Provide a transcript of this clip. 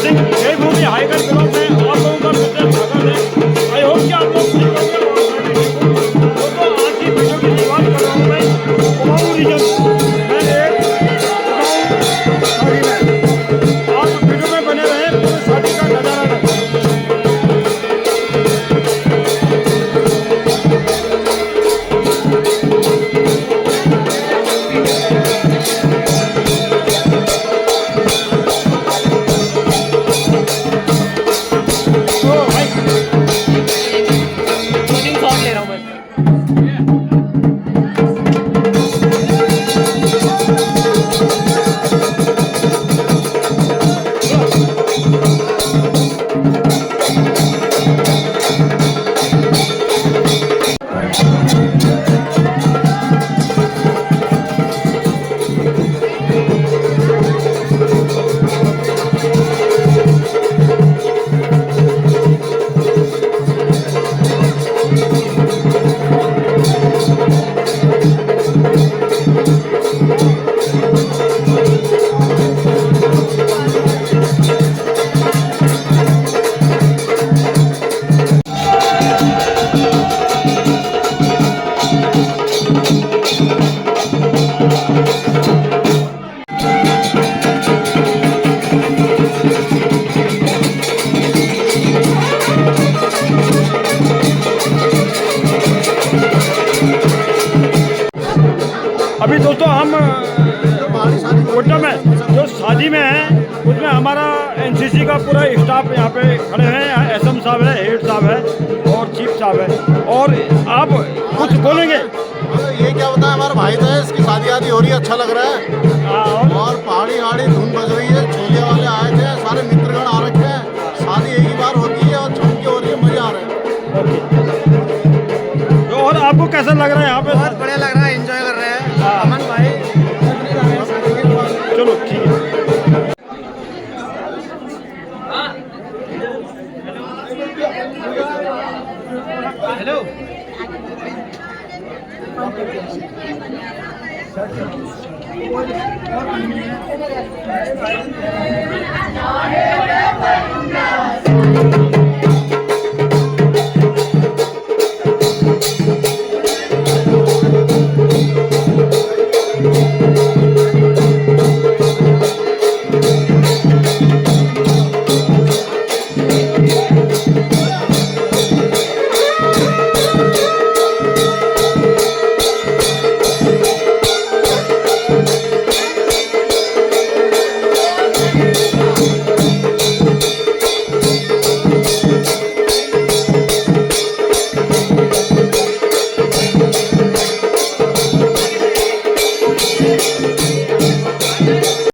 सिंह देवभूमि हाईगढ़ block में आप लोगों का फिर से स्वागत है। आई होप कि आप लोग ठीक होंगे। और दोस्तों आज की वीडियो की शुरुआत कर रहा हूँ मैं कुमाऊं रीजन मैं एक कुमाऊं शादी में। आप वीडियो में बने रहे पूरे शादी का नजारा देखें। अभी दोस्तों हम कोटा में जो शादी में है उसमें हमारा एनसीसी का पूरा स्टाफ यहाँ पे खड़े हैं। एसएम साहब है, हेड साहब है और चीफ साहब है। और आप कुछ बोलेंगे? ये क्या बताएं, हमारा भाई तो है, इसकी शादी आदि हो रही है, अच्छा लग रहा है। और पहाड़ी हाड़ी धूम बज रही है, छोले वाले आए थे, सारे मित्रगण आ रखे हैं। शादी एक ही बार होती है और छुट्टी हो रही है, मजा आ रहा है। तो और आपको कैसा लग रहा है यहाँ पे? बहुत बढ़िया लग रहा है, एंजॉय कर रहे हैं अमन भाई। चलो ठीक है। हेलो